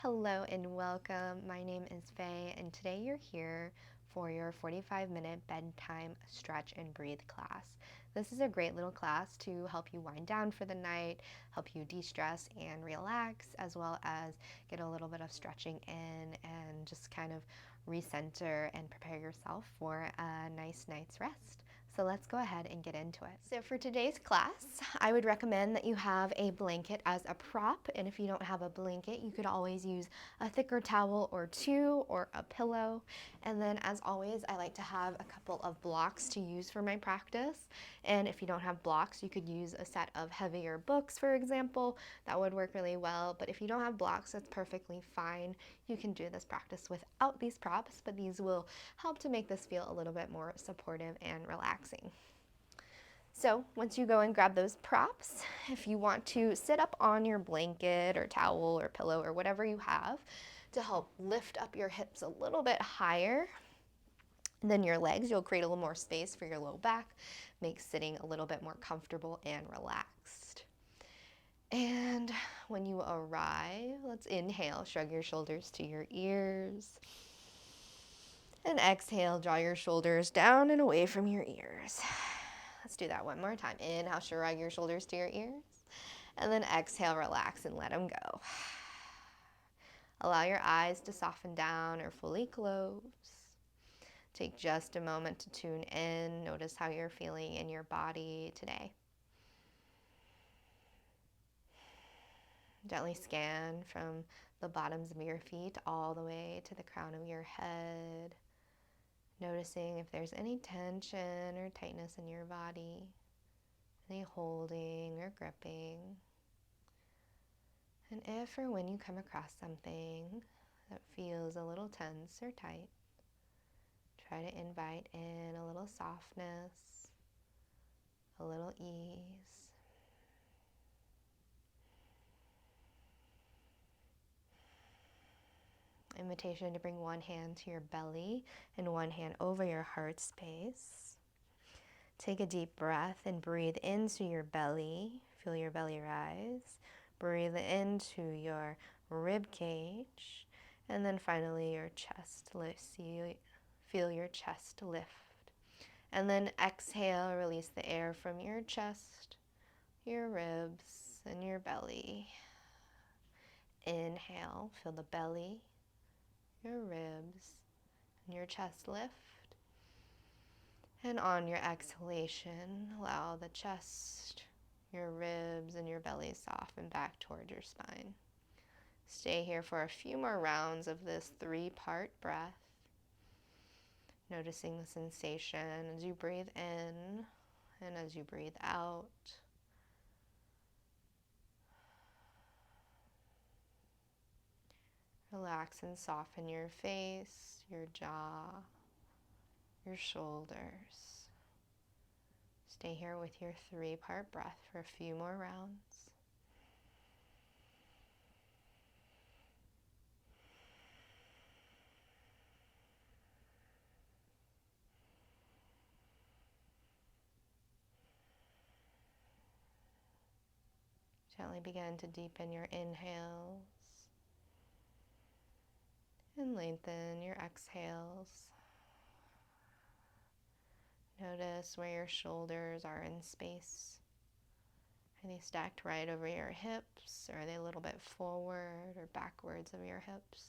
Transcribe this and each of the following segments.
Hello and welcome. My name is Faye, and today you're here for your 45-minute bedtime stretch and breathe class. This is a great little class to help you wind down for the night, help you de-stress and relax, as well as get a little bit of stretching in and just kind of recenter and prepare yourself for a nice night's rest. So let's go ahead and get into it. So for today's class, I would recommend that you have a blanket as a prop, and if you don't have a blanket, you could always use a thicker towel or two or a pillow. And then as always, I like to have a couple of blocks to use for my practice. And if you don't have blocks, you could use a set of heavier books, for example. That would work really well. But if you don't have blocks, that's perfectly fine. You can do this practice without these props, but these will help to make this feel a little bit more supportive and relaxing. So once you go and grab those props, if you want to sit up on your blanket or towel or pillow or whatever you have to help lift up your hips a little bit higher than your legs, you'll create a little more space for your low back, make sitting a little bit more comfortable and relaxed. And when you arrive, let's inhale, shrug your shoulders to your ears. And exhale, draw your shoulders down and away from your ears. Let's do that one more time. Inhale, shrug your shoulders to your ears. And then exhale, relax and let them go. Allow your eyes to soften down or fully close. Take just a moment to tune in. Notice how you're feeling in your body today. Gently scan from the bottoms of your feet all the way to the crown of your head. Noticing if there's any tension or tightness in your body, any holding or gripping. And if or when you come across something that feels a little tense or tight, try to invite in a little softness, a little ease. Invitation to bring one hand to your belly and one hand over your heart space. Take a deep breath and breathe into your belly. Feel your belly rise. Breathe into your rib cage. And then finally your chest lift. Feel your chest lift. And then exhale, release the air from your chest, your ribs, and your belly. Inhale, feel the belly, your ribs, and your chest lift. And on your exhalation, allow the chest, your ribs, and your belly soften back toward your spine. Stay here for a few more rounds of this 3-part breath. Noticing the sensation as you breathe in and as you breathe out. Relax and soften your face, your jaw, your shoulders. Stay here with your 3-part breath for a few more rounds. Gently begin to deepen your inhales and lengthen your exhales. Notice where your shoulders are in space. Are they stacked right over your hips, or are they a little bit forward or backwards of your hips?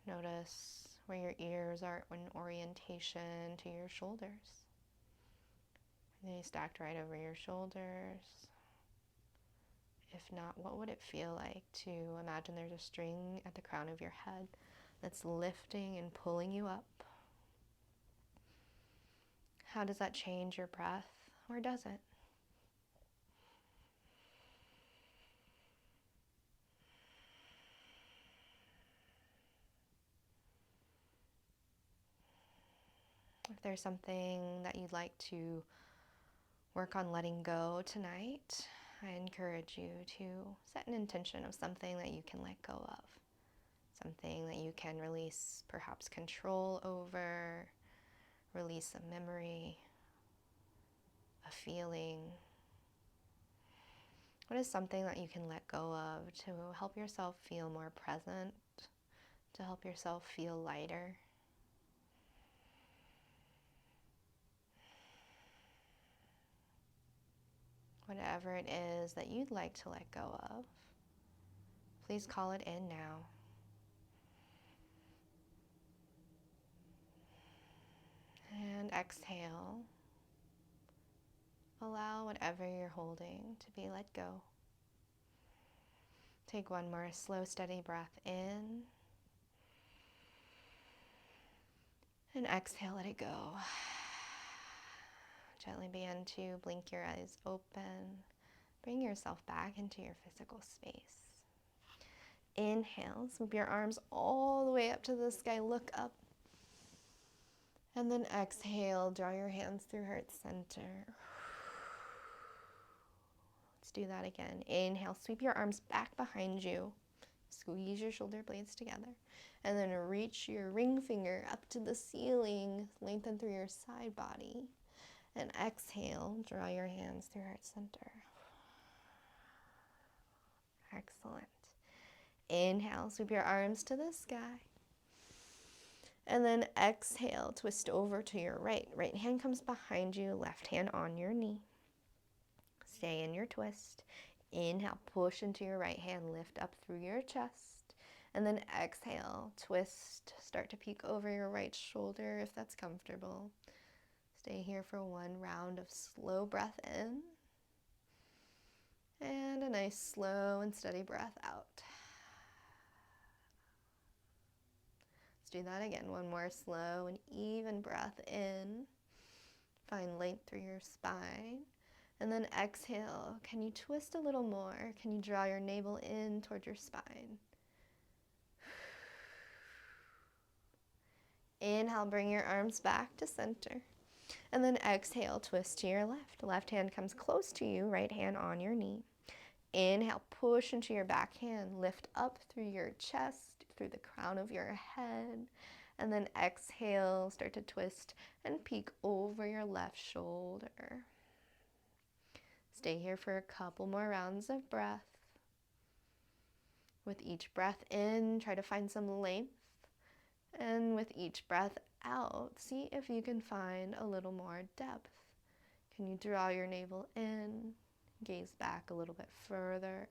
Notice where your ears are in orientation to your shoulders. Are they stacked right over your shoulders? If not, what would it feel like to imagine there's a string at the crown of your head that's lifting and pulling you up? How does that change your breath, or does it? If there's something that you'd like to work on letting go tonight, I encourage you to set an intention of something that you can let go of. Something that you can release perhaps control over, release a memory, a feeling, What is something that you can let go of to help yourself feel more present, to help yourself feel lighter? Whatever it is that you'd like to let go of, please call it in now. And exhale. Allow whatever you're holding to be let go. Take one more slow, steady breath in. And exhale, let it go. Gently begin to blink your eyes open. Bring yourself back into your physical space. Inhale, swoop your arms all the way up to the sky, look up. And then exhale, draw your hands through heart center. Let's do that again. Inhale, sweep your arms back behind you. Squeeze your shoulder blades together. And then reach your ring finger up to the ceiling. Lengthen through your side body. And exhale, draw your hands through heart center. Excellent. Inhale, sweep your arms to the sky. And then exhale, twist over to your right. Right hand comes behind you, left hand on your knee. Stay in your twist. Inhale, push into your right hand, lift up through your chest. And then exhale, twist, start to peek over your right shoulder if that's comfortable. Stay here for one round of slow breath in. And a nice slow and steady breath out. Let's do that again. One more slow and even breath in. Find length through your spine. And then exhale. Can you twist a little more? Can you draw your navel in toward your spine? Inhale, bring your arms back to center. And then exhale, twist to your left. Left hand comes close to you, right hand on your knee. Inhale, push into your back hand, lift up through your chest, through the crown of your head. And then exhale, start to twist and peek over your left shoulder. Stay here for a couple more rounds of breath. With each breath in, try to find some length. And with each breath out, see if you can find a little more depth. Can you draw your navel in? Gaze back a little bit further.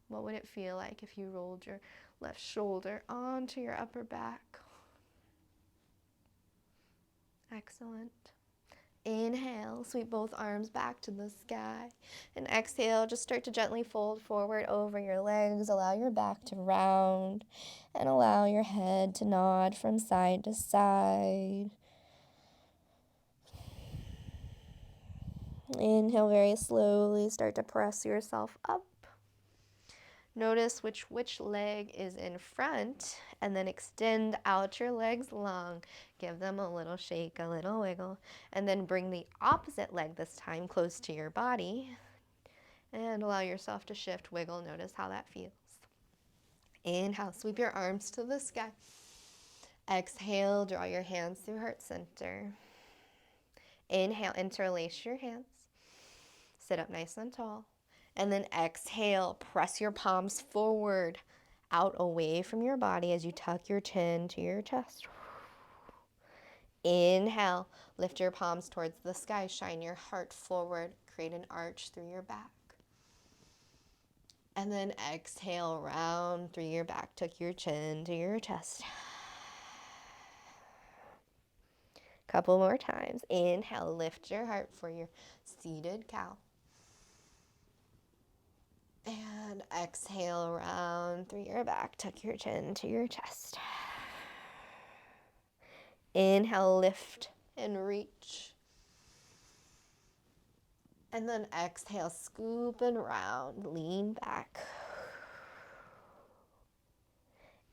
What would it feel like if you rolled your left shoulder onto your upper back? Excellent. Inhale, sweep both arms back to the sky. And exhale, just start to gently fold forward over your legs. Allow your back to round and allow your head to nod from side to side. Inhale very slowly, start to press yourself up. Notice which leg is in front, and then extend out your legs long. Give them a little shake, a little wiggle, and then bring the opposite leg this time close to your body, and allow yourself to shift, wiggle. Notice how that feels. Inhale, sweep your arms to the sky. Exhale, draw your hands through heart center. Inhale, interlace your hands. Sit up nice and tall. And then exhale, press your palms forward, out away from your body as you tuck your chin to your chest. Inhale, lift your palms towards the sky, shine your heart forward, create an arch through your back. And then exhale, round through your back, tuck your chin to your chest. Couple more times. Inhale, lift your heart for your seated cow. And exhale, round through your back, tuck your chin to your chest. Inhale, lift and reach. And then exhale, scoop and round, lean back.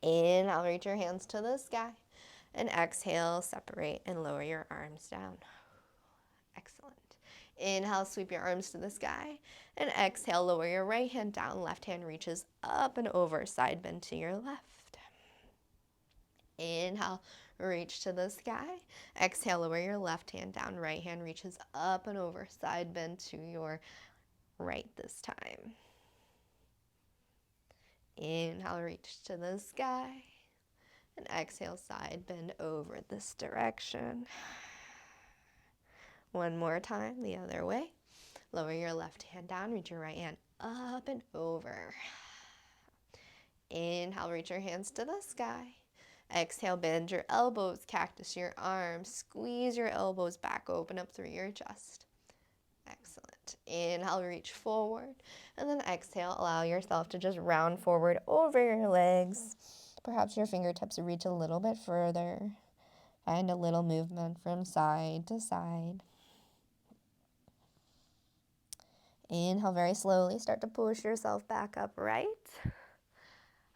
Inhale, reach your hands to the sky. And exhale, separate and lower your arms down. Excellent. Inhale, sweep your arms to the sky. And exhale, lower your right hand down. Left hand reaches up and over, side bend to your left. Inhale, reach to the sky. Exhale, lower your left hand down. Right hand reaches up and over, side bend to your right this time. Inhale, reach to the sky. And exhale, side bend over this direction. One more time, the other way. Lower your left hand down, reach your right hand up and over. Inhale, reach your hands to the sky. Exhale, bend your elbows, cactus your arms. Squeeze your elbows back, open up through your chest. Excellent. Inhale, reach forward. And then exhale, allow yourself to just round forward over your legs. Perhaps your fingertips reach a little bit further. Find a little movement from side to side. Inhale very slowly. Start to push yourself back upright.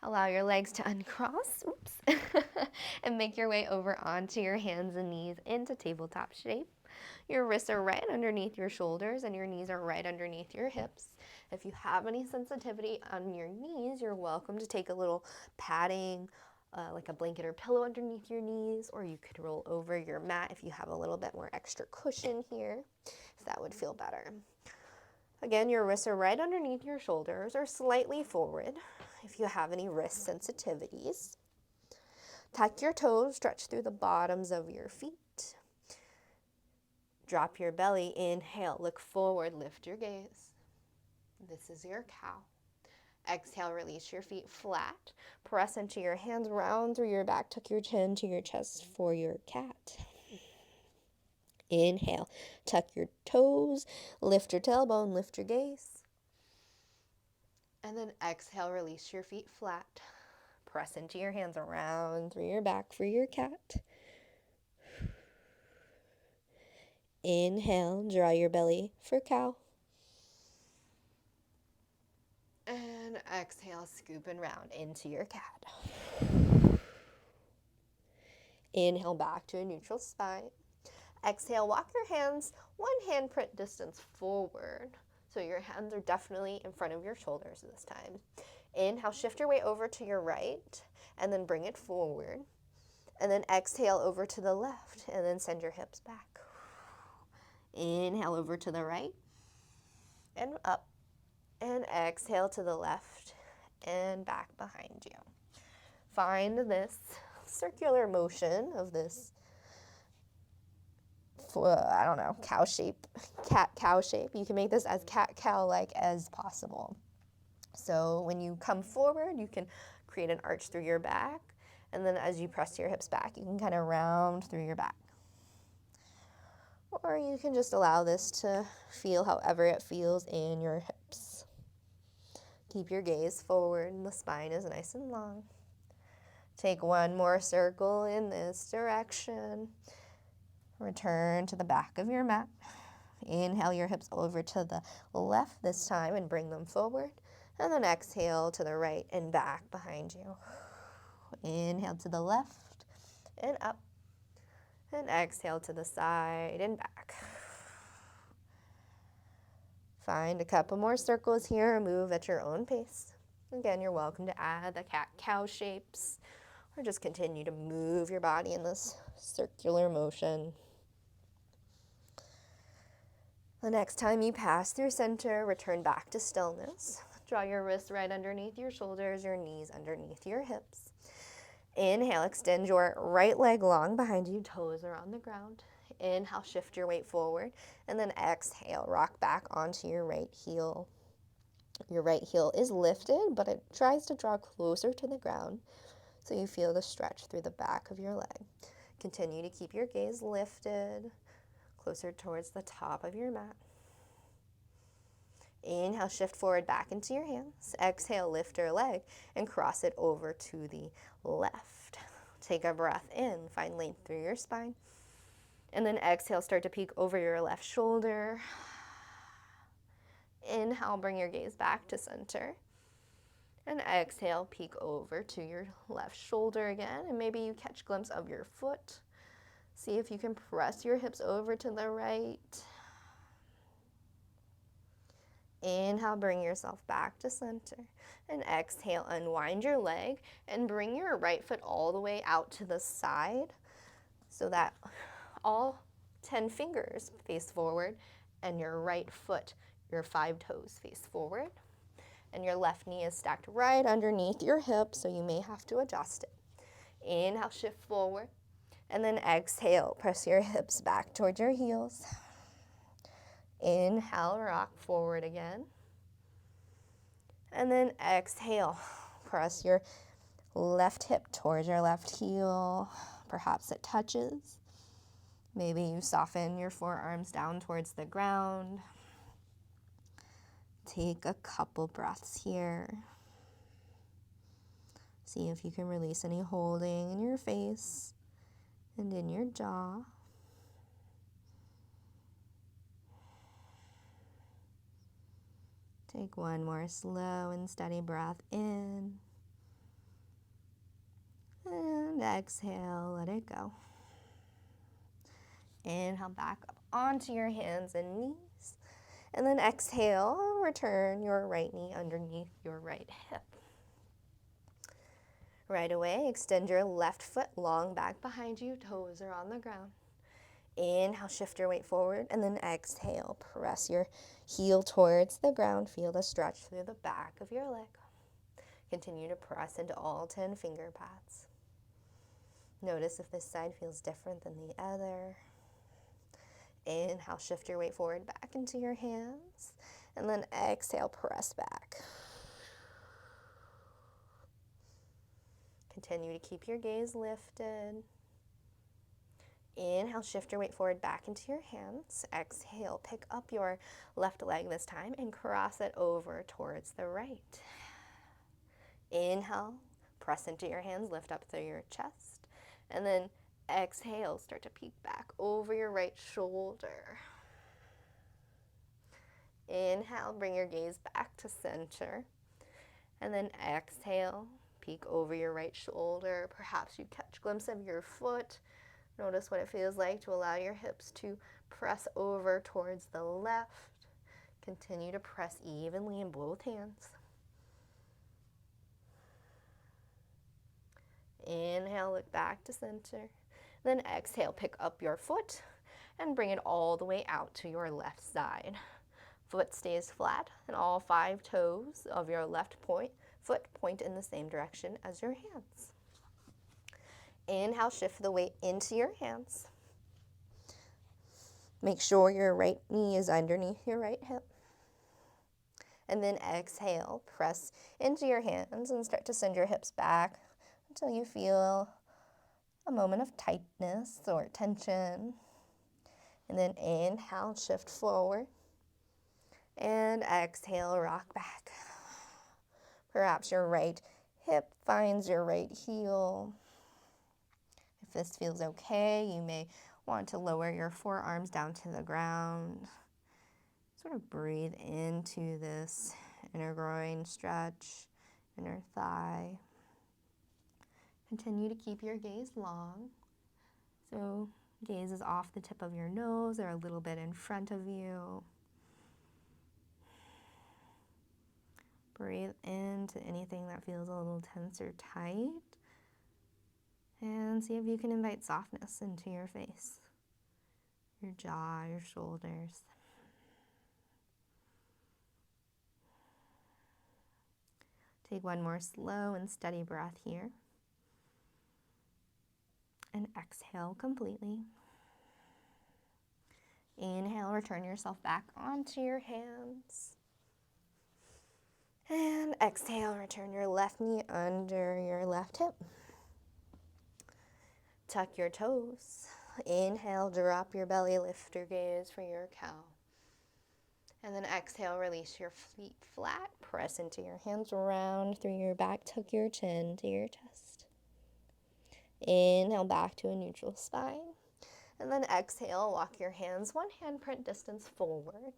Allow your legs to uncross. Oops. And make your way over onto your hands and knees into tabletop shape. Your wrists are right underneath your shoulders and your knees are right underneath your hips. If you have any sensitivity on your knees, you're welcome to take a little padding, like a blanket or pillow underneath your knees, or you could roll over your mat if you have a little bit more extra cushion here, if that would feel better. Again, your wrists are right underneath your shoulders or slightly forward if you have any wrist sensitivities. Tuck your toes, stretch through the bottoms of your feet. Drop your belly, inhale, look forward, lift your gaze. This is your cow. Exhale, release your feet flat. Press into your hands, round through your back, tuck your chin to your chest for your cat. Inhale, tuck your toes, lift your tailbone, lift your gaze. And then exhale, release your feet flat. Press into your hands around through your back for your cat. Inhale, draw your belly for cow. And exhale, scoop and round into your cat. Inhale back to a neutral spine. Exhale, walk your hands one handprint distance forward. So your hands are definitely in front of your shoulders this time. Inhale, shift your weight over to your right and then bring it forward. And then exhale over to the left and then send your hips back. Inhale over to the right and up. And exhale to the left and back behind you. Find this circular motion of this, cow shape, cat-cow shape. You can make this as cat-cow-like as possible. So when you come forward, you can create an arch through your back. And then as you press your hips back, you can kind of round through your back. Or you can just allow this to feel however it feels in your hips. Keep your gaze forward and the spine is nice and long. Take one more circle in this direction. Return to the back of your mat. Inhale your hips over to the left this time and bring them forward. And then exhale to the right and back behind you. Inhale to the left and up. And exhale to the side and back. Find a couple more circles here. Move at your own pace. Again, you're welcome to add the cat-cow shapes or just continue to move your body in this circular motion. The next time you pass through center, return back to stillness. Draw your wrists right underneath your shoulders, your knees underneath your hips. Inhale, extend your right leg long behind you, toes are on the ground. Inhale, shift your weight forward, and then exhale, rock back onto your right heel. Your right heel is lifted, but it tries to draw closer to the ground, so you feel the stretch through the back of your leg. Continue to keep your gaze lifted, closer towards the top of your mat. Inhale, shift forward back into your hands. Exhale, lift your leg and cross it over to the left. Take a breath in, find length through your spine. And then exhale, start to peek over your left shoulder. Inhale, bring your gaze back to center. And exhale, peek over to your left shoulder again. And maybe you catch a glimpse of your foot. See if you can press your hips over to the right. Inhale, bring yourself back to center. And exhale, unwind your leg and bring your right foot all the way out to the side so that all 10 fingers face forward and your right foot your 5 toes face forward, and your left knee is stacked right underneath your hip, so you may have to adjust it. Inhale, shift forward, and then exhale, press your hips back towards your heels. Inhale, rock forward again. And then exhale, press your left hip towards your left heel. Perhaps it touches. Maybe you soften your forearms down towards the ground. Take a couple breaths here. See if you can release any holding in your face and in your jaw. Take one more slow and steady breath in. And exhale, let it go. Inhale back up onto your hands and knees. And then exhale, return your right knee underneath your right hip. Right away, extend your left foot long back behind you, toes are on the ground. Inhale, shift your weight forward, and then exhale, press your heel towards the ground. Feel the stretch through the back of your leg. Continue to press into all 10 finger pads. Notice if this side feels different than the other. Inhale, shift your weight forward back into your hands, and then exhale, press back. Continue to keep your gaze lifted. Inhale, shift your weight forward back into your hands. Exhale, pick up your left leg this time and cross it over towards the right. Inhale, press into your hands, lift up through your chest. And then exhale, start to peek back over your right shoulder. Inhale, bring your gaze back to center. And then exhale, peek over your right shoulder. Perhaps you catch a glimpse of your foot. Notice what it feels like to allow your hips to press over towards the left. Continue to press evenly in both hands. Inhale, look back to center. Then exhale, pick up your foot and bring it all the way out to your left side. Foot stays flat and all 5 toes of your left foot point in the same direction as your hands. Inhale, shift the weight into your hands. Make sure your right knee is underneath your right hip. And then exhale, press into your hands and start to send your hips back until you feel a moment of tightness or tension. And then inhale, shift forward. And exhale, rock back. Perhaps your right hip finds your right heel. If this feels okay, you may want to lower your forearms down to the ground. Sort of breathe into this inner groin stretch, inner thigh. Continue to keep your gaze long. So gaze is off the tip of your nose or a little bit in front of you. Breathe into anything that feels a little tense or tight. And see if you can invite softness into your face, your jaw, your shoulders. Take one more slow and steady breath here. And exhale completely. Inhale, return yourself back onto your hands. And exhale, return your left knee under your left hip. Tuck your toes. Inhale, drop your belly, lift your gaze for your cow. And then exhale, release your feet flat. Press into your hands, round through your back, tuck your chin to your chest. Inhale, back to a neutral spine. And then exhale, walk your hands one handprint distance forward.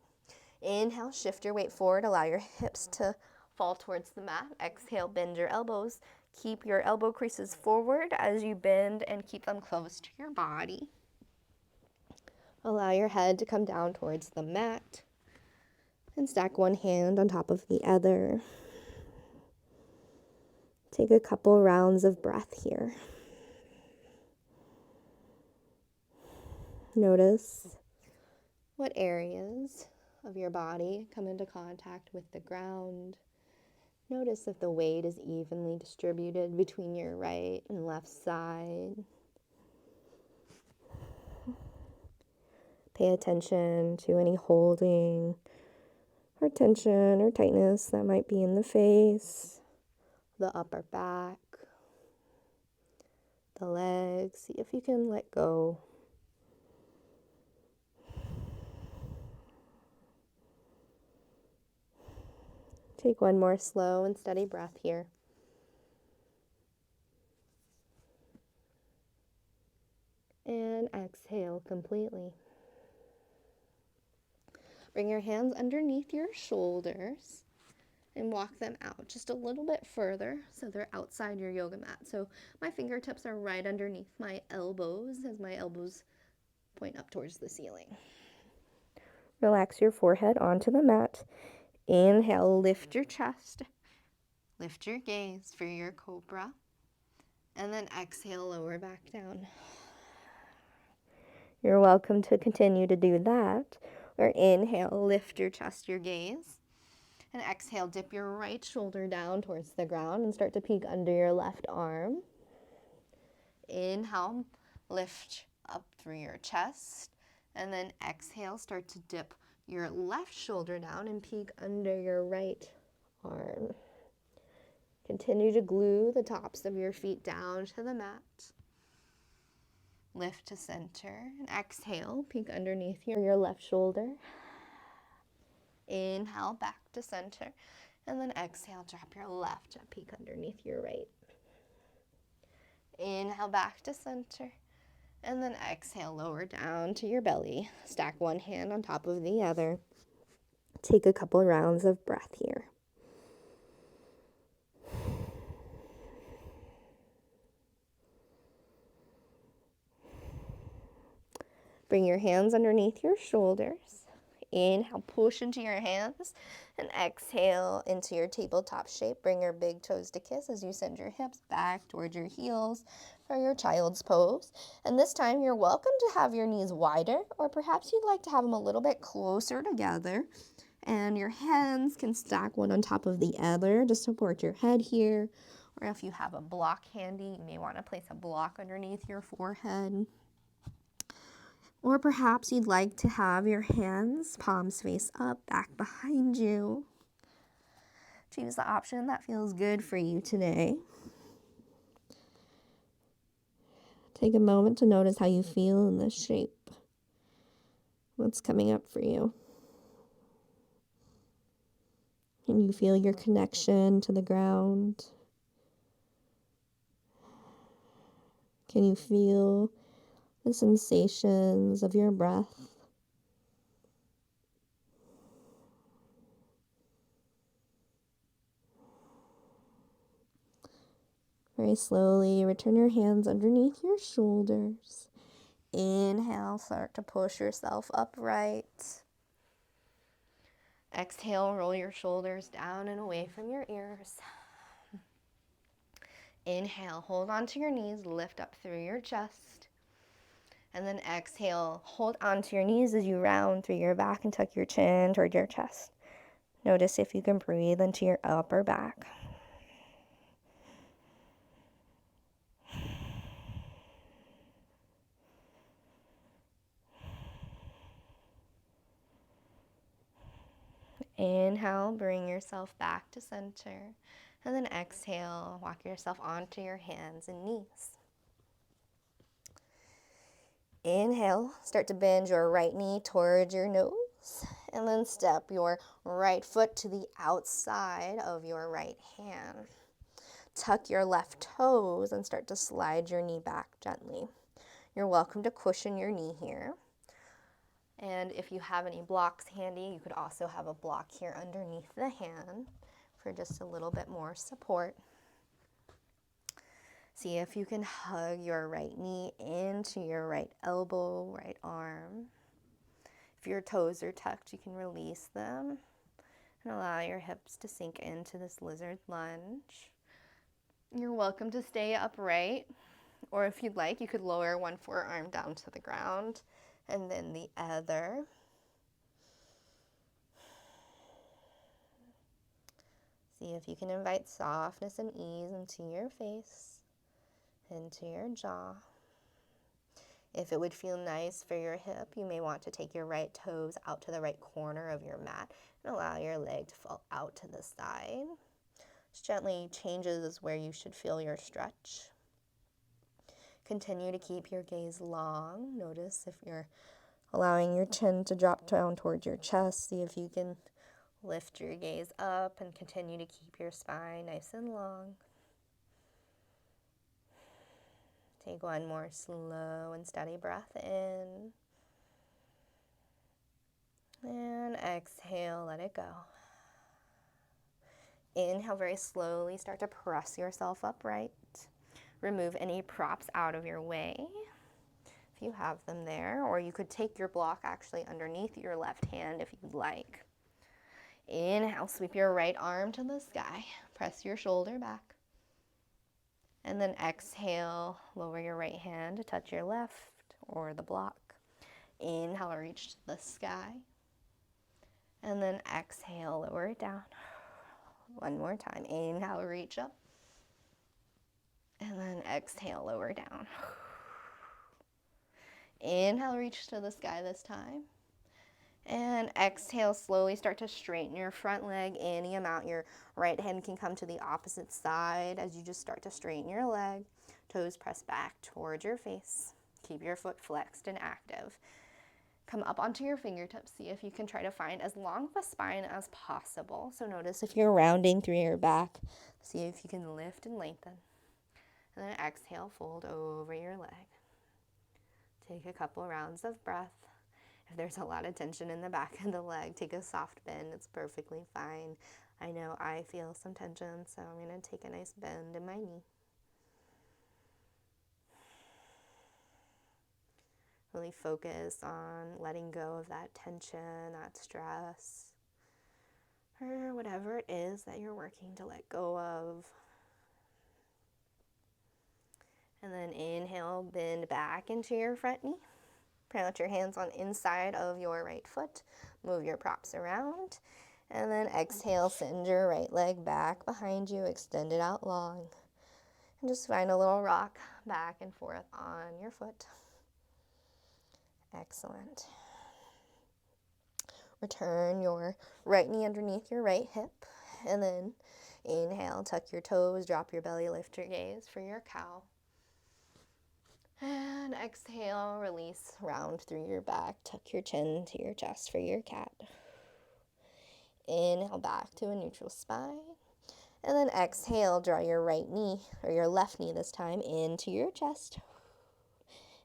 Inhale, shift your weight forward, allow your hips to fall towards the mat. Exhale, bend your elbows. Keep your elbow creases forward as you bend and keep them close to your body. Allow your head to come down towards the mat. And stack one hand on top of the other. Take a couple rounds of breath here. Notice what areas of your body come into contact with the ground. Notice if the weight is evenly distributed between your right and left side. Pay attention to any holding or tension or tightness that might be in the face, the upper back, the legs. See if you can let go. Take one more slow and steady breath here. And exhale completely. Bring your hands underneath your shoulders and walk them out just a little bit further so they're outside your yoga mat. So my fingertips are right underneath my elbows as my elbows point up towards the ceiling. Relax your forehead onto the mat. Inhale, lift your chest. Lift your gaze for your cobra. And then exhale, lower back down. You're welcome to continue to do that. Or inhale, lift your chest, your gaze. And exhale, dip your right shoulder down towards the ground and start to peek under your left arm. Inhale, lift up through your chest. And then exhale, start to dip your left shoulder down and peek under your right arm. Continue to glue the tops of your feet down to the mat. Lift to center and exhale, peek underneath your left shoulder. Inhale, back to center. And then exhale, drop your left and peek underneath your right. Inhale, back to center. And then exhale, lower down to your belly. Stack one hand on top of the other. Take a couple rounds of breath here. Bring your hands underneath your shoulders. Inhale, push into your hands. And exhale into your tabletop shape. Bring your big toes to kiss as you send your hips back towards your heels for your child's pose. And this time you're welcome to have your knees wider, or perhaps you'd like to have them a little bit closer together. And your hands can stack one on top of the other to support your head here. Or if you have a block handy, you may want to place a block underneath your forehead. Or perhaps you'd like to have your hands, palms face up, back behind you. Choose the option that feels good for you today. Take a moment to notice how you feel in this shape. What's coming up for you? Can you feel your connection to the ground? Can you feel the sensations of your breath? Very slowly, return your hands underneath your shoulders. Inhale, start to push yourself upright. Exhale, roll your shoulders down and away from your ears. Inhale, hold onto your knees, lift up through your chest. And then exhale, hold onto your knees as you round through your back and tuck your chin toward your chest. Notice if you can breathe into your upper back. Inhale, bring yourself back to center. And then exhale, walk yourself onto your hands and knees. Inhale, start to bend your right knee towards your nose. And then step your right foot to the outside of your right hand. Tuck your left toes and start to slide your knee back gently. You're welcome to cushion your knee here. And if you have any blocks handy, you could also have a block here underneath the hand for just a little bit more support. See if you can hug your right knee into your right elbow, right arm. If your toes are tucked, you can release them and allow your hips to sink into this lizard lunge. You're welcome to stay upright, or if you'd like, you could lower one forearm down to the ground and then the other. See if you can invite softness and ease into your face, into your jaw. If it would feel nice for your hip, you may want to take your right toes out to the right corner of your mat and allow your leg to fall out to the side. Just gently changes where you should feel your stretch. Continue to keep your gaze long. Notice if you're allowing your chin to drop down towards your chest. See if you can lift your gaze up and continue to keep your spine nice and long. Take one more slow and steady breath in. And exhale, let it go. Inhale very slowly, start to press yourself upright. Remove any props out of your way if you have them there, or you could take your block actually underneath your left hand if you'd like. Inhale, sweep your right arm to the sky. Press your shoulder back. And then exhale, lower your right hand to touch your left or the block. Inhale, reach to the sky. And then exhale, lower it down. One more time. Inhale, reach up. And then exhale, lower down. Inhale, reach to the sky this time. And exhale, slowly start to straighten your front leg any amount. Your right hand can come to the opposite side as you just start to straighten your leg. Toes press back towards your face. Keep your foot flexed and active. Come up onto your fingertips. See if you can try to find as long of a spine as possible. So notice if you're rounding through your back. See if you can lift and lengthen. And then exhale, fold over your leg. Take a couple rounds of breath. If there's a lot of tension in the back of the leg, take a soft bend. It's perfectly fine. I know I feel some tension, so I'm going to take a nice bend in my knee. Really focus on letting go of that tension, that stress, or whatever it is that you're working to let go of. And then inhale, bend back into your front knee. Plant your hands on inside of your right foot. Move your props around. And then exhale, send your right leg back behind you. Extend it out long. And just find a little rock back and forth on your foot. Excellent. Return your right knee underneath your right hip. And then inhale, tuck your toes, drop your belly, lift your gaze for your cow. And exhale, release, round through your back, tuck your chin to your chest for your cat. Inhale back to a neutral spine. And then exhale, draw your right knee, or your left knee this time, into your chest.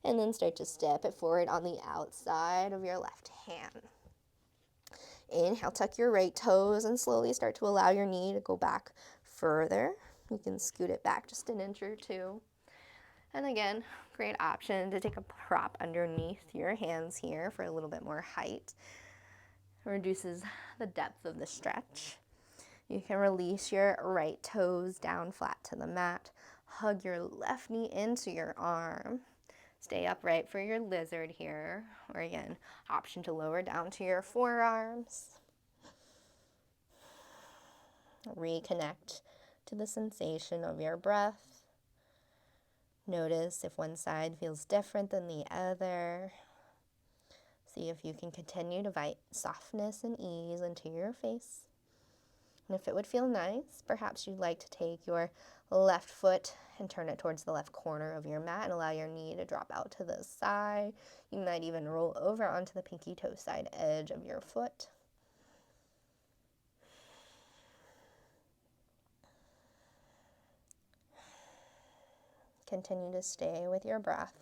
And then start to step it forward on the outside of your left hand. Inhale, tuck your right toes and slowly start to allow your knee to go back further. You can scoot it back just an inch or two. And again, great option to take a prop underneath your hands here for a little bit more height. It reduces the depth of the stretch. You can release your right toes down flat to the mat. Hug your left knee into your arm. Stay upright for your lizard here. Or again, option to lower down to your forearms. Reconnect to the sensation of your breath. Notice if one side feels different than the other. See if you can continue to invite softness and ease into your face. And if it would feel nice, perhaps you'd like to take your left foot and turn it towards the left corner of your mat and allow your knee to drop out to the side. You might even roll over onto the pinky toe side edge of your foot. Continue to stay with your breath.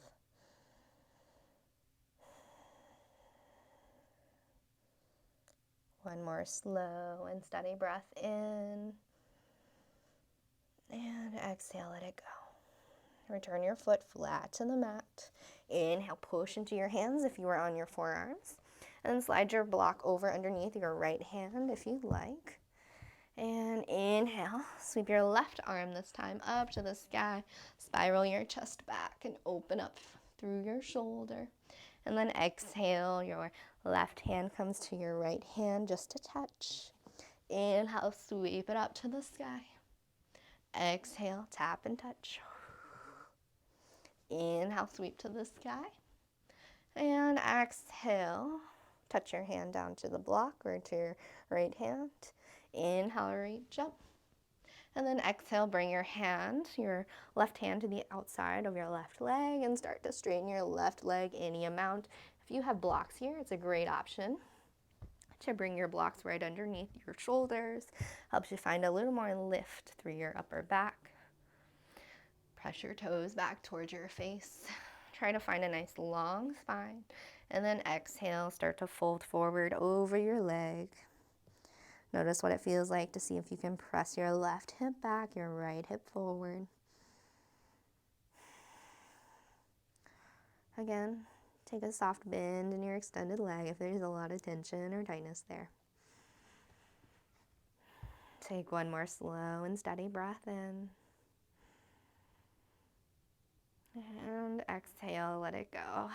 One more slow and steady breath in. And exhale, let it go. Return your foot flat to the mat. Inhale, push into your hands if you are on your forearms. And then slide your block over underneath your right hand if you'd like. And inhale, sweep your left arm this time up to the sky. Spiral your chest back and open up through your shoulder. And then exhale, your left hand comes to your right hand just a touch. Inhale, sweep it up to the sky. Exhale, tap and touch. Inhale, sweep to the sky. And exhale, touch your hand down to the block or to your right hand. Inhale, reach up. And then exhale, bring your left hand to the outside of your left leg and start to straighten your left leg any amount. If you have blocks here, it's a great option to bring your blocks right underneath your shoulders. Helps you find a little more lift through your upper back. Press your toes back towards your face. Try to find a nice long spine. And then exhale, start to fold forward over your leg. Notice what it feels like to see if you can press your left hip back, your right hip forward. Again, take a soft bend in your extended leg if there's a lot of tension or tightness there. Take one more slow and steady breath in. And exhale, let it go.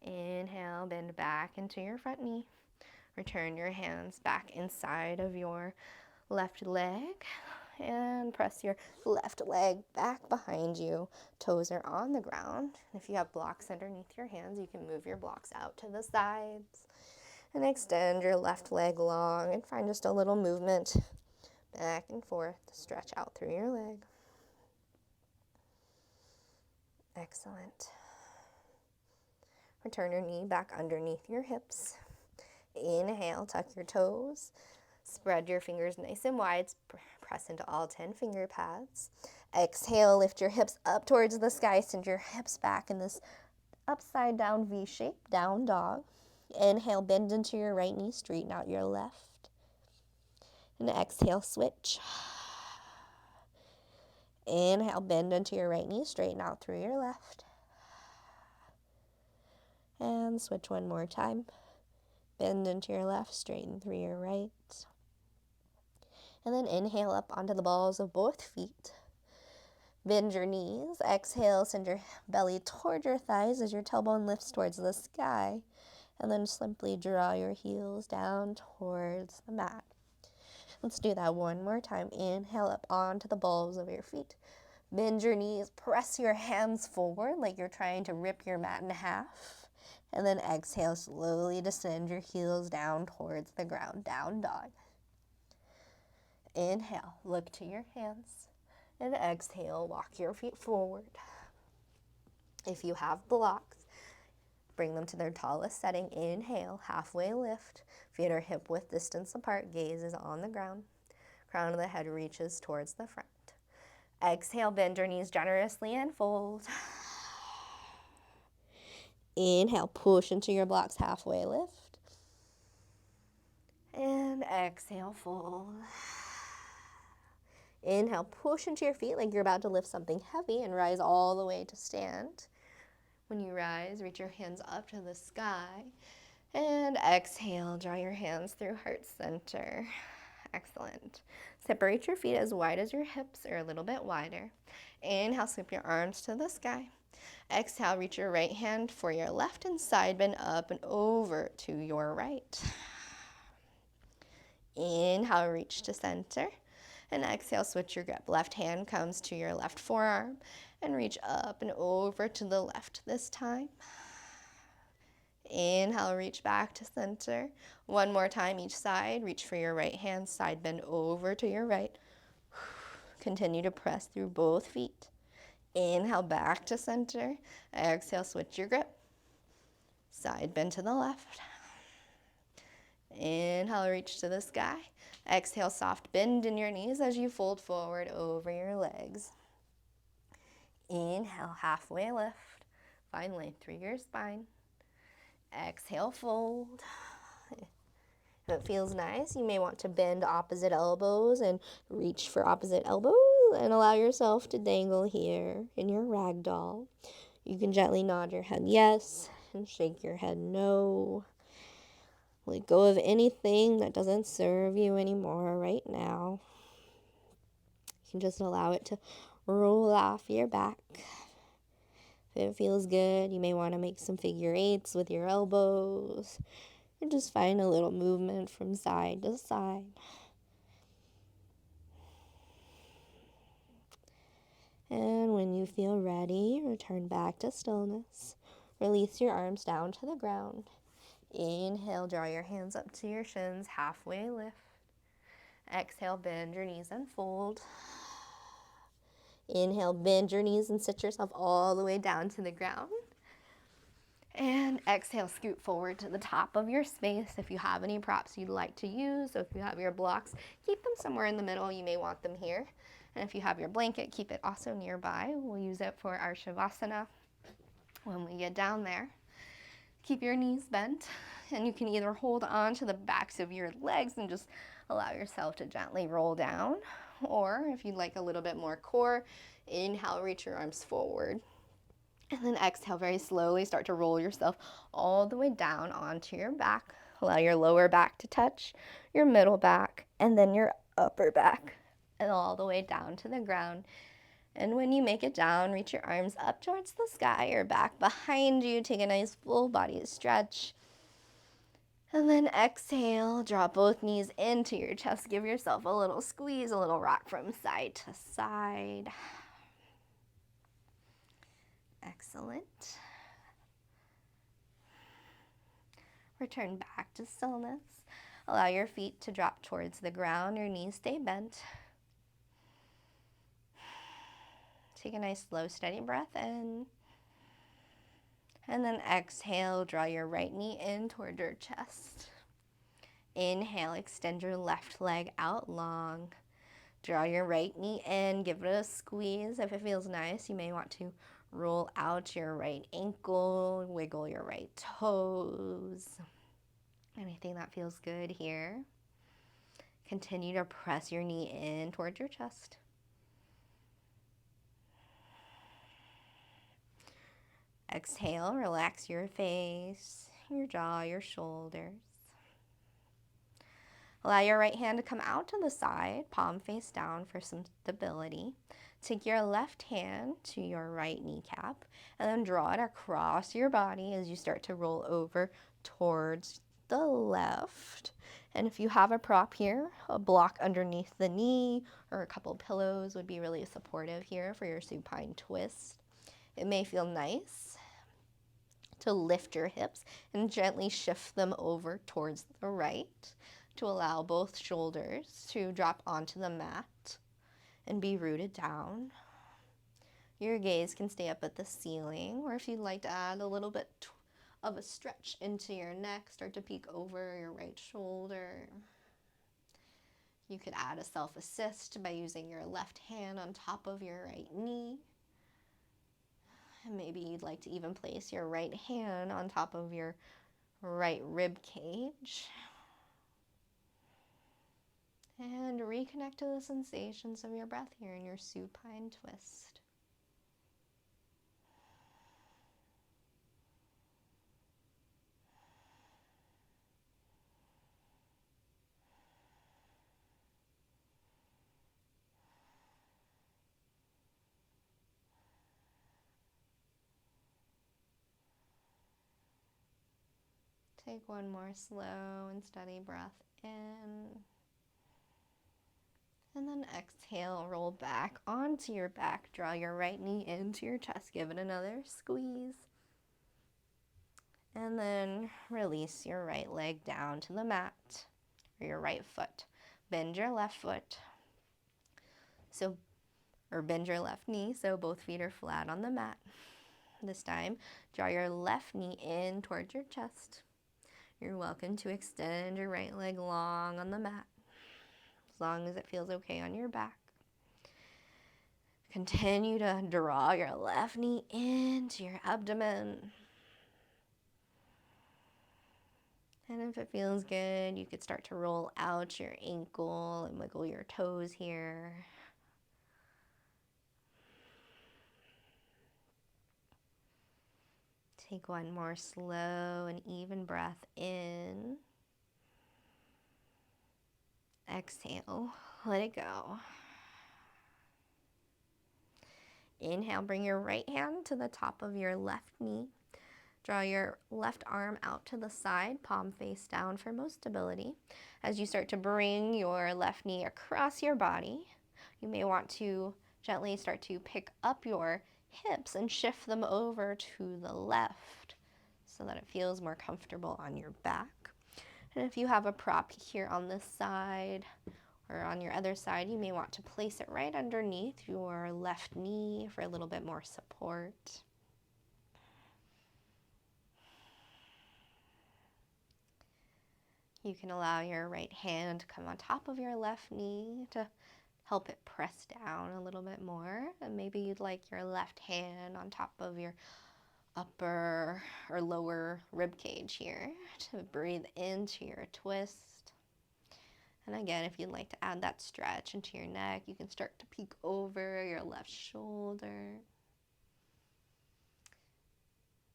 Inhale, bend back into your front knee. Return your hands back inside of your left leg and press your left leg back behind you. Toes are on the ground. If you have blocks underneath your hands, you can move your blocks out to the sides and extend your left leg long and find just a little movement back and forth to stretch out through your leg. Excellent. Return your knee back underneath your hips. Inhale, tuck your toes. Spread your fingers nice and wide. Press into all 10 finger pads. Exhale, lift your hips up towards the sky. Send your hips back in this upside down V shape, down dog. Inhale, bend into your right knee, straighten out your left. And exhale, switch. Inhale, bend into your right knee, straighten out through your left. And switch one more time. Bend into your left, straighten through your right. And then inhale up onto the balls of both feet. Bend your knees. Exhale, send your belly toward your thighs as your tailbone lifts towards the sky. And then simply draw your heels down towards the mat. Let's do that one more time. Inhale up onto the balls of your feet. Bend your knees. Press your hands forward like you're trying to rip your mat in half. And then exhale, slowly descend your heels down towards the ground, down dog. Inhale, look to your hands. And exhale, walk your feet forward. If you have blocks, bring them to their tallest setting. Inhale, halfway lift. Feet are hip width distance apart. Gaze is on the ground. Crown of the head reaches towards the front. Exhale, bend your knees generously and fold. Inhale, push into your blocks, halfway lift. And exhale, fold. Inhale, push into your feet like you're about to lift something heavy and rise all the way to stand. When you rise, reach your hands up to the sky. And exhale, draw your hands through heart center. Excellent. Separate your feet as wide as your hips or a little bit wider. Inhale, sweep your arms to the sky. Exhale, reach your right hand for your left and side bend up and over to your right. Inhale, reach to center. And exhale, switch your grip. Left hand comes to your left forearm and reach up and over to the left this time. Inhale, reach back to center. One more time each side. Reach for your right hand, side bend over to your right. Continue to press through both feet. Inhale, back to center. Exhale, switch your grip. Side bend to the left. Inhale, reach to the sky. Exhale, soft bend in your knees as you fold forward over your legs. Inhale, halfway lift. Find length through your spine. Exhale, fold. If it feels nice, you may want to bend opposite elbows and reach for opposite elbows and allow yourself to dangle here in your ragdoll. You can gently nod your head yes and shake your head no. Let go of anything that doesn't serve you anymore right now. You can just allow it to roll off your back. If it feels good, you may want to make some figure eights with your elbows or just find a little movement from side to side. And when you feel ready, return back to stillness. Release your arms down to the ground. Inhale, draw your hands up to your shins, halfway lift. Exhale, bend your knees and fold. Inhale, bend your knees and sit yourself all the way down to the ground. And exhale, scoot forward to the top of your space. If you have any props you'd like to use, so if you have your blocks, keep them somewhere in the middle. You may want them here. And if you have your blanket, keep it also nearby. We'll use it for our Shavasana when we get down there. Keep your knees bent, and you can either hold on to the backs of your legs and just allow yourself to gently roll down, or if you'd like a little bit more core, inhale, reach your arms forward. And then exhale, very slowly start to roll yourself all the way down onto your back. Allow your lower back to touch your middle back and then your upper back and all the way down to the ground. And when you make it down, reach your arms up towards the sky or back behind you. Take a nice full body stretch. And then exhale, draw both knees into your chest. Give yourself a little squeeze, a little rock from side to side. Excellent. Return back to stillness. Allow your feet to drop towards the ground. Your knees stay bent. Take a nice slow, steady breath in. And then exhale, draw your right knee in toward your chest. Inhale, extend your left leg out long. Draw your right knee in, give it a squeeze. If it feels nice, you may want to roll out your right ankle, wiggle your right toes. Anything that feels good here. Continue to press your knee in towards your chest. Exhale, relax your face, your jaw, your shoulders. Allow your right hand to come out to the side, palm face down for some stability. Take your left hand to your right kneecap and then draw it across your body as you start to roll over towards the left. And if you have a prop here, a block underneath the knee or a couple pillows would be really supportive here for your supine twist. It may feel nice to lift your hips and gently shift them over towards the right to allow both shoulders to drop onto the mat and be rooted down. Your gaze can stay up at the ceiling, or if you'd like to add a little bit of a stretch into your neck, start to peek over your right shoulder. You could add a self-assist by using your left hand on top of your right knee. And maybe you'd like to even place your right hand on top of your right rib cage. And reconnect to the sensations of your breath here in your supine twist. Take one more slow and steady breath in. And then exhale, roll back onto your back. Draw your right knee into your chest. Give it another squeeze. And then release your right leg down to the mat, or your right foot. Bend your left foot. Bend your left knee so both feet are flat on the mat. This time, draw your left knee in towards your chest. You're welcome to extend your right leg long on the mat, as long as it feels okay on your back. Continue to draw your left knee into your abdomen. And if it feels good, you could start to roll out your ankle and wiggle your toes here. Take one more slow and even breath in. Exhale, let it go. Inhale, bring your right hand to the top of your left knee. Draw your left arm out to the side, palm face down for most stability. As you start to bring your left knee across your body, you may want to gently start to pick up your hips and shift them over to the left so that it feels more comfortable on your back. And if you have a prop here on this side or on your other side, you may want to place it right underneath your left knee for a little bit more support. You can allow your right hand to come on top of your left knee to help it press down a little bit more. And maybe you'd like your left hand on top of your upper or lower rib cage here to breathe into your twist. And again, if you'd like to add that stretch into your neck, you can start to peek over your left shoulder.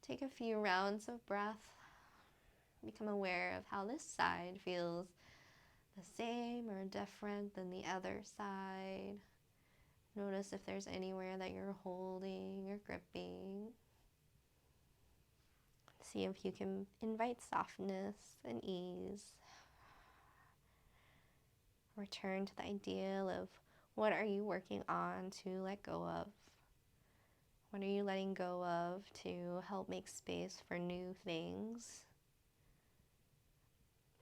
Take a few rounds of breath. Become aware of how this side feels the same or different than the other side. Notice if there's anywhere that you're holding or gripping. See if you can invite softness and ease. Return to the ideal of what are you working on to let go of? What are you letting go of to help make space for new things,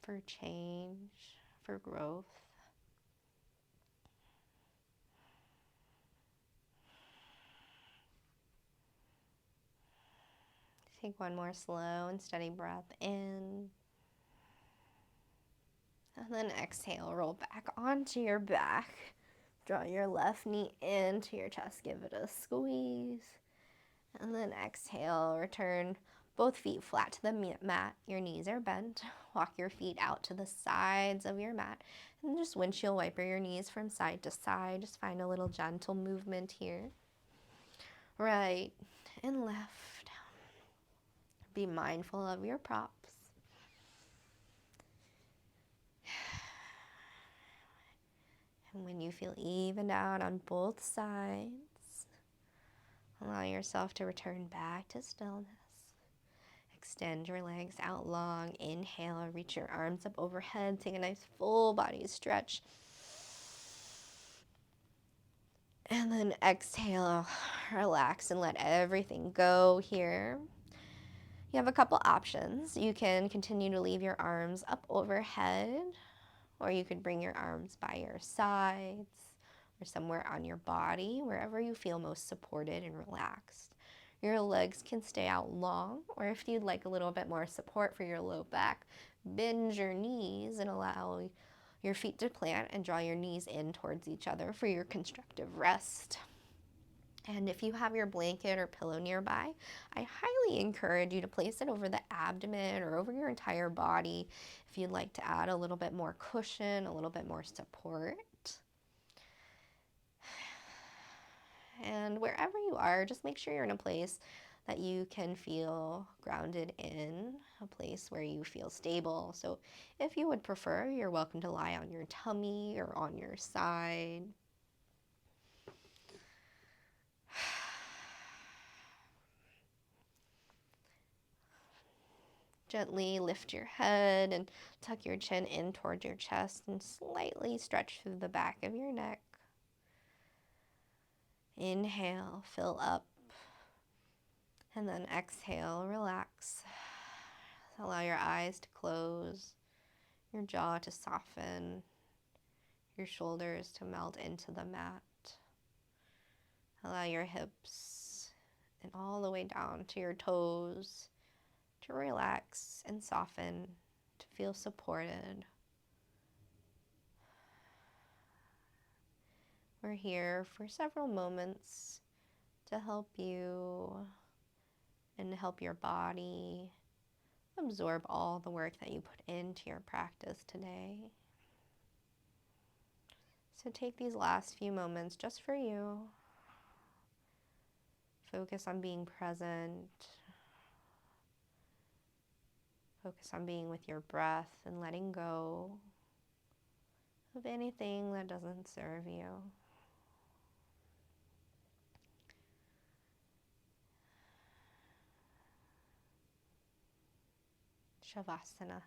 for change, for growth? Take one more slow and steady breath in. And then exhale, roll back onto your back. Draw your left knee into your chest, give it a squeeze. And then exhale, return both feet flat to the mat. Your knees are bent. Walk your feet out to the sides of your mat. And just windshield wiper your knees from side to side. Just find a little gentle movement here. Right and left. Be mindful of your props. And when you feel evened out on both sides, allow yourself to return back to stillness. Extend your legs out long. Inhale, reach your arms up overhead. Take a nice full body stretch. And then exhale, relax and let everything go here. You have a couple options. You can continue to leave your arms up overhead, or you could bring your arms by your sides or somewhere on your body, wherever you feel most supported and relaxed. Your legs can stay out long, or if you'd like a little bit more support for your low back, bend your knees and allow your feet to plant and draw your knees in towards each other for your constructive rest. And if you have your blanket or pillow nearby, I highly encourage you to place it over the abdomen or over your entire body if you'd like to add a little bit more cushion, a little bit more support. And wherever you are, just make sure you're in a place that you can feel grounded in, a place where you feel stable. So if you would prefer, you're welcome to lie on your tummy or on your side. Gently lift your head and tuck your chin in towards your chest and slightly stretch through the back of your neck. Inhale, fill up, and then exhale, relax. Allow your eyes to close, your jaw to soften, your shoulders to melt into the mat. Allow your hips and all the way down to your toes to relax and soften, to feel supported. We're here for several moments to help you and help your body absorb all the work that you put into your practice today. So take these last few moments just for you. Focus on being present. Focus on being with your breath and letting go of anything that doesn't serve you. Shavasana.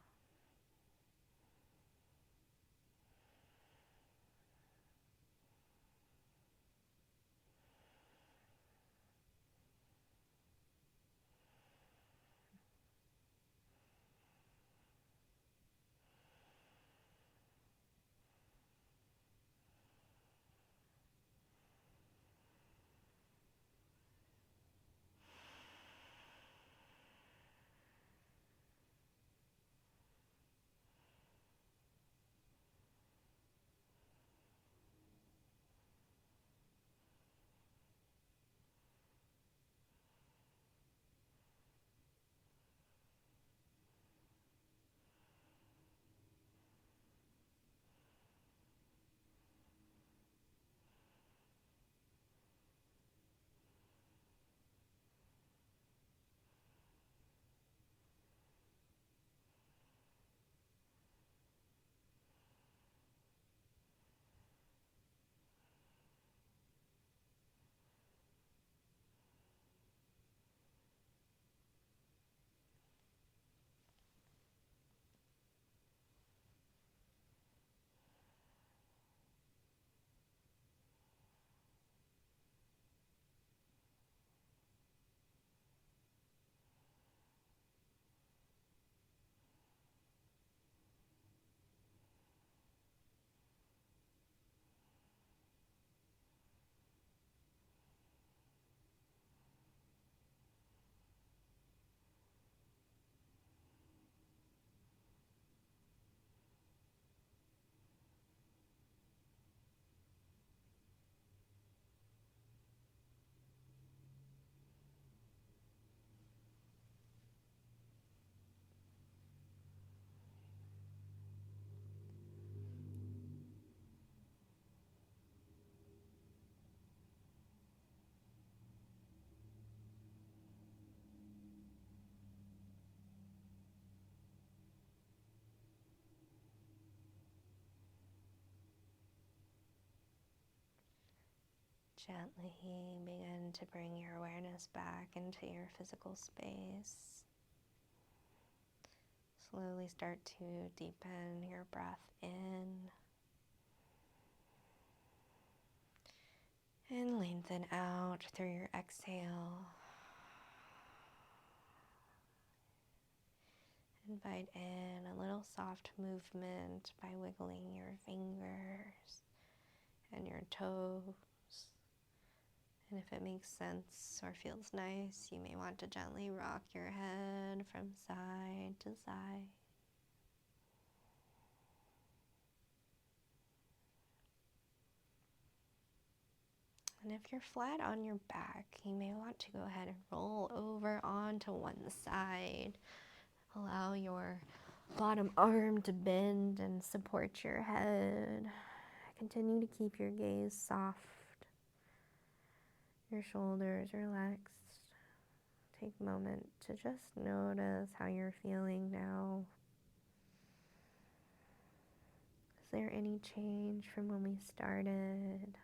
Gently begin to bring your awareness back into your physical space. Slowly start to deepen your breath in and lengthen out through your exhale. Invite in a little soft movement by wiggling your fingers and your toes. And if it makes sense or feels nice, you may want to gently rock your head from side to side. And if you're flat on your back, you may want to go ahead and roll over onto one side. Allow your bottom arm to bend and support your head. Continue to keep your gaze soft. Your shoulders relaxed. Take a moment to just notice how you're feeling now. Is there any change from when we started?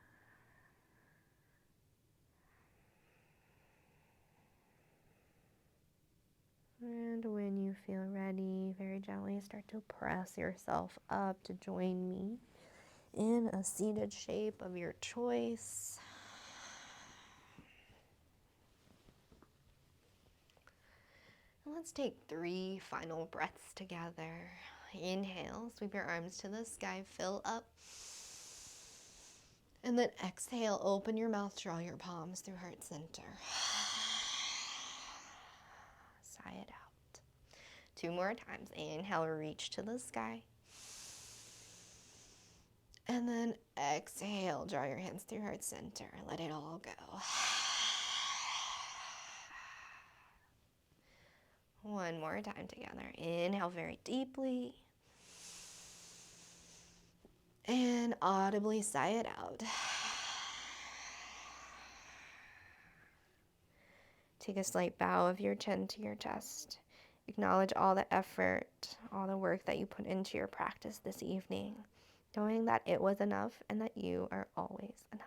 And when you feel ready, very gently start to press yourself up to join me in a seated shape of your choice. Let's take 3 final breaths together. Inhale, sweep your arms to the sky, fill up. And then exhale, open your mouth, draw your palms through heart center. Sigh it out. 2 more times. Inhale, reach to the sky. And then exhale, draw your hands through heart center. Let it all go. One more time together. Inhale very deeply. And audibly sigh it out. Take a slight bow of your chin to your chest. Acknowledge all the effort, all the work that you put into your practice this evening, knowing that it was enough and that you are always enough.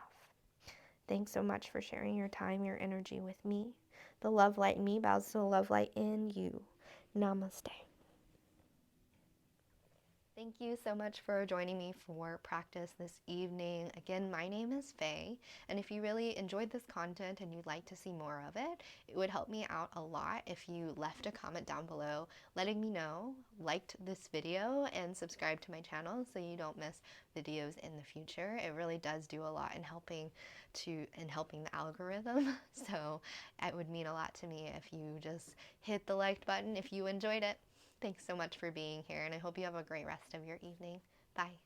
Thanks so much for sharing your time, your energy with me. The love light in me bows to the love light in you. Namaste. Thank you so much for joining me for practice this evening. Again, my name is Faye, and if you really enjoyed this content and you'd like to see more of it, it would help me out a lot if you left a comment down below letting me know, liked this video, and subscribe to my channel so you don't miss videos in the future. It really does do a lot in helping the algorithm. So it would mean a lot to me if you just hit the like button if you enjoyed it. Thanks so much for being here, and I hope you have a great rest of your evening. Bye.